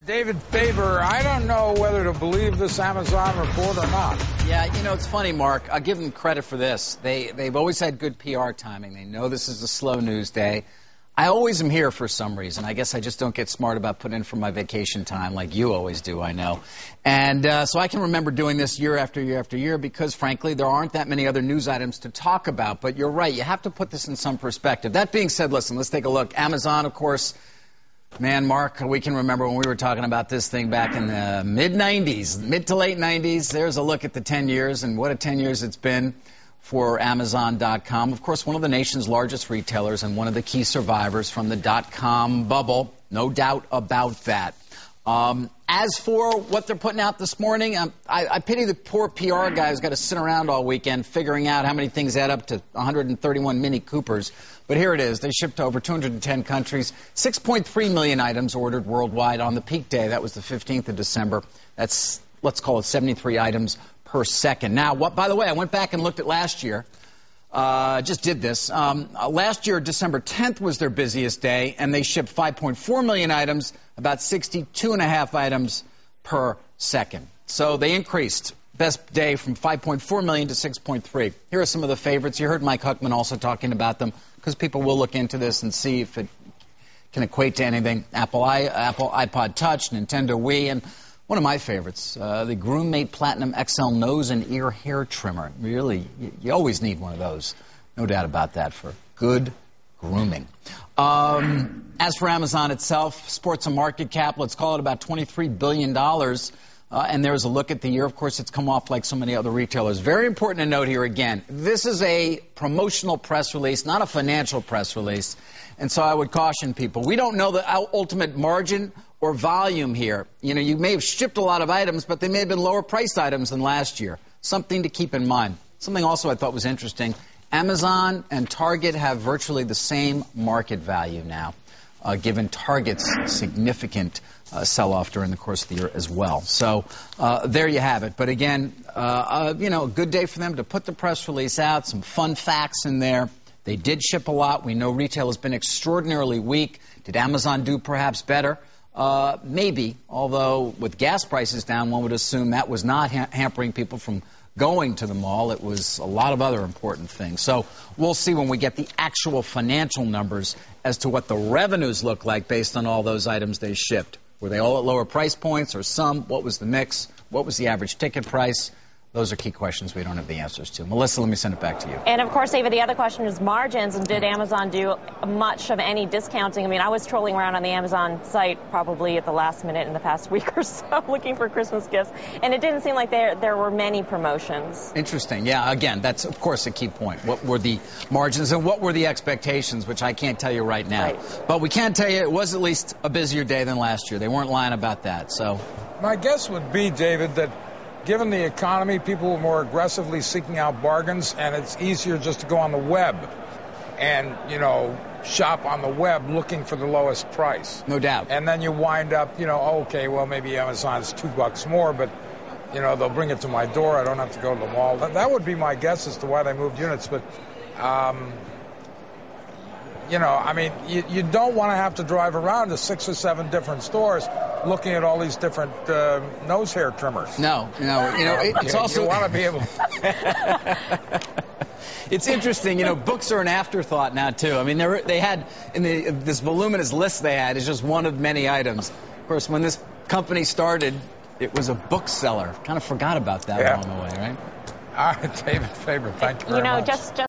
David Faber, I don't know whether to believe this Amazon report or not. Yeah, it's funny, Mark. I'll give them credit for this. They've always had good PR timing. They know this is a slow news day. I always am here for some reason. I guess I just don't get smart about putting in for my vacation time like you always do, I know. And so I can remember doing this year after year after year because, frankly, there aren't that many other news items to talk about. But you're right. You have to put this in some perspective. That being said, listen, let's take a look. Amazon, of course. Man, Mark, we can remember when we were talking about this thing back in the mid-'90s, mid to late 90s. There's a look at the 10 years and what a 10 years it's been for Amazon.com. Of course, one of the nation's largest retailers and one of the key survivors from the dot-com bubble. No doubt about that. As for what they're putting out this morning, I pity the poor PR guy who's got to sit around all weekend figuring out how many things add up to 131 Mini Coopers. But here it is. They shipped to over 210 countries, 6.3 million items ordered worldwide on the peak day. That was the 15th of December. That's, let's call it 73 items per second. Now, by the way, I went back and looked at last year. Just did this. Last year, December 10th was their busiest day, and they shipped 5.4 million items, about 62.5 items per second. So they increased. Best day from 5.4 million to 6.3. Here are some of the favorites. You heard Mike Huckman also talking about them because people will look into this and see if it can equate to anything. Apple iPod Touch, Nintendo Wii, and one of my favorites, the Groom Mate Platinum XL Nose and Ear Hair Trimmer. Really, you always need one of those. No doubt about that for good grooming. As for Amazon itself, sports and market cap, let's call it about $23 billion. And there's a look at the year. Of course, it's come off like so many other retailers. Very important to note here again, this is a promotional press release, not a financial press release. And so I would caution people. We don't know the ultimate margin or volume here. You may have shipped a lot of items, but they may have been lower priced items than last year. Something to keep in mind. Something also I thought was interesting. Amazon and Target have virtually the same market value now, given Target's significant sell-off during the course of the year as well. So there you have it. But again, a good day for them to put the press release out, some fun facts in there. They did ship a lot. We know retail has been extraordinarily weak. Did Amazon do perhaps better? Maybe, although with gas prices down, one would assume that was not hampering people from going to the mall. It was a lot of other important things. So we'll see when we get the actual financial numbers as to what the revenues look like based on all those items they shipped. Were they all at lower price points or some? What was the mix? What was the average ticket price? Those are key questions we don't have the answers to. Melissa, let me send it back to you. And, of course, David, the other question is margins. And did Amazon do much of any discounting? I mean, I was trolling around on the Amazon site probably at the last minute in the past week or so looking for Christmas gifts. And it didn't seem like there were many promotions. Interesting. Yeah, again, that's, of course, a key point. What were the margins and what were the expectations, which I can't tell you right now. Right. But we can tell you it was at least a busier day than last year. They weren't lying about that. So My guess would be, David, that given the economy, people were more aggressively seeking out bargains, and it's easier just to go on the web and, shop on the web looking for the lowest price. no doubt. And then you wind up, okay, well, maybe Amazon's $2 more, but, they'll bring it to my door. I don't have to go to the mall. That would be my guess as to why they moved units. But, you don't want to have to drive around to 6 or 7 different stores looking at all these different nose hair trimmers. No, it's also... You want to be able... It's interesting, books are an afterthought now, too. I mean, they had, this voluminous list they had is just one of many items. Of course, when this company started, it was a bookseller. Kind of forgot about that along the way, right? All right, David Faber, thank you very much. Just